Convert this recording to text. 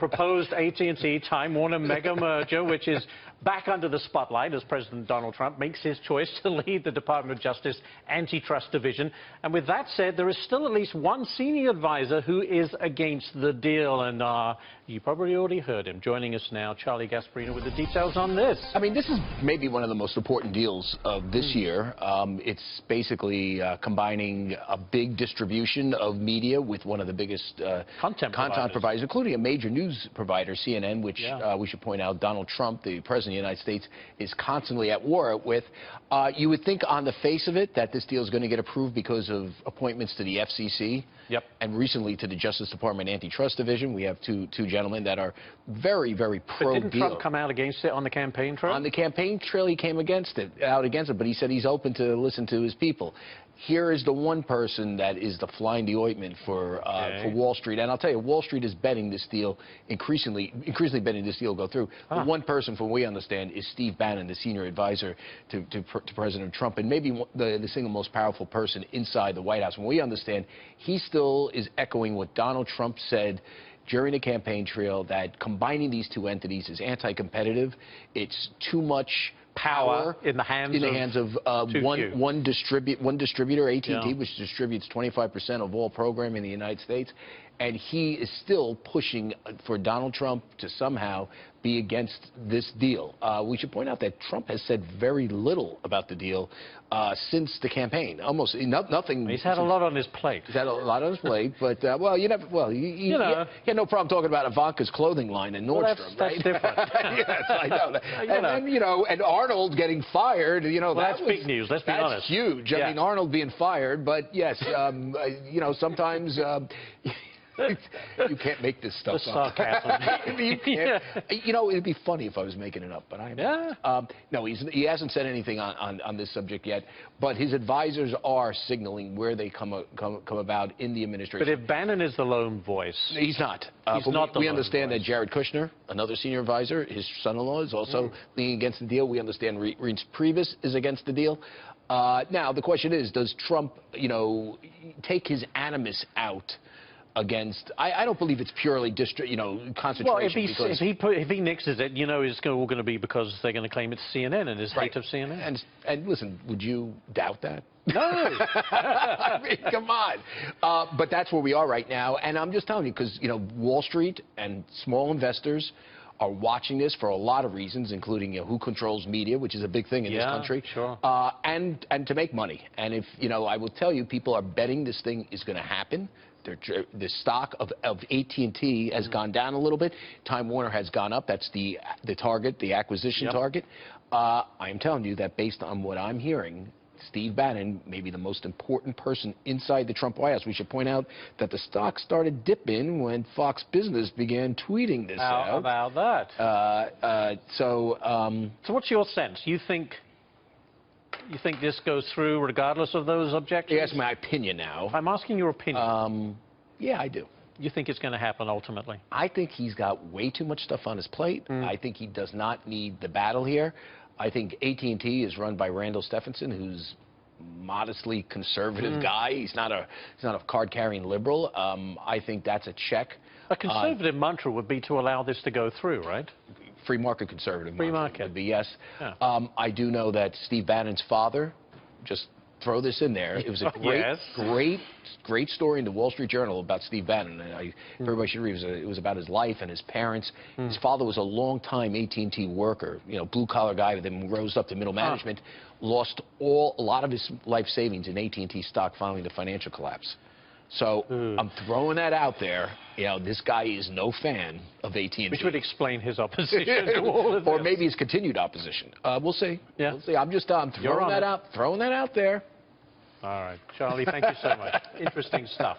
Proposed AT&T-Time Warner mega merger, which is back under the spotlight as President Donald Trump makes his choice to lead the Department of Justice Antitrust Division. And with that said, there is still at least one senior advisor who is against the deal. And you probably already heard him. Joining us now, Charlie Gasparino with the details on this. I mean, this is maybe one of the most important deals of this year. It's basically combining a big distribution of media with one of the biggest content providers, including a major news provider, CNN, which we should point out Donald Trump, the President of the United States, is constantly at war with. You would think on the face of it that this deal is going to get approved because of appointments to the FCC and recently to the Justice Department Antitrust Division. We have two gentlemen that are very, very pro-deal. But didn't Trump come out against it on the campaign trail? On the campaign trail, he came out against it, but he said he's open to listen to his people. Here is the one person that is the fly in the ointment for Wall Street. And I'll tell you, Wall Street is betting this deal, increasingly betting this deal will go through. The one person, from what we understand, is Steve Bannon, the senior advisor to President Trump, and maybe the single most powerful person inside the White House. From what we understand, he still is echoing what Donald Trump said during the campaign trail, that combining these two entities is anti-competitive. It's too much power in the hands of one distributor, AT&T, which distributes 25% of all programming in the United States. And he is still pushing for Donald Trump to somehow be against this deal. We should point out that Trump has said very little about the deal since the campaign. Almost nothing. He's had a lot on his plate. He's had a lot on his plate, but well, he had no problem talking about Ivanka's clothing line in Nordstrom, that's different. Yes, I know. And Arnold getting fired. That's big news. Let's be honest. That's huge. I mean, Arnold being fired, but yes, sometimes. You can't make this stuff up. Sarcasm. You can't. It'd be funny if I was making it up, but I'm not. No, he hasn't said anything on this subject yet, but his advisors are signaling where they come about in the administration. But if Bannon is the lone voice... He's not. He's not we understand that Jared Kushner, another senior advisor, his son-in-law, is also leaning against the deal. We understand Reince Priebus is against the deal. Now, the question is, does Trump, take his animus out against? I don't believe it's purely concentration. Well, if he nixes it, it's all going to be because they're going to claim it's CNN and his hate of CNN. And listen, would you doubt that? No. I mean, come on. But that's where we are right now, and I'm just telling you because Wall Street and small investors are watching this for a lot of reasons, including who controls media, which is a big thing in this country, and to make money. And if I will tell you, people are betting this thing is going to happen. The stock of AT&T has gone down a little bit. Time Warner has gone up. That's the target, the acquisition target. I am telling you that based on what I'm hearing, Steve Bannon may be the most important person inside the Trump White House. We should point out that the stock started dipping when Fox Business began tweeting this out. How about that? So what's your sense? You think this goes through regardless of those objections? That's my opinion now. I'm asking your opinion. Yeah, I do. You think it's going to happen ultimately? I think he's got way too much stuff on his plate. I think he does not need the battle here. I think AT&T is run by Randall Stephenson, who's modestly conservative guy. He's not a card-carrying liberal. I think that's a check. A conservative mantra would be to allow this to go through, right? Free market conservative. Free market would be, yes. I do know that Steve Bannon's father, just throw this in there. It was a great story in the Wall Street Journal about Steve Bannon. And everybody should read it. It was about his life and his parents. His father was a long-time AT&T worker, blue-collar guy, then rose up to middle management, lost a lot of his life savings in AT&T stock following the financial collapse. So I'm throwing that out there. This guy is no fan of AT&T. Which would explain his opposition to all of this. Or maybe his continued opposition. We'll see. We'll see. I'm throwing that out there. All right. Charlie, thank you so much. Interesting stuff.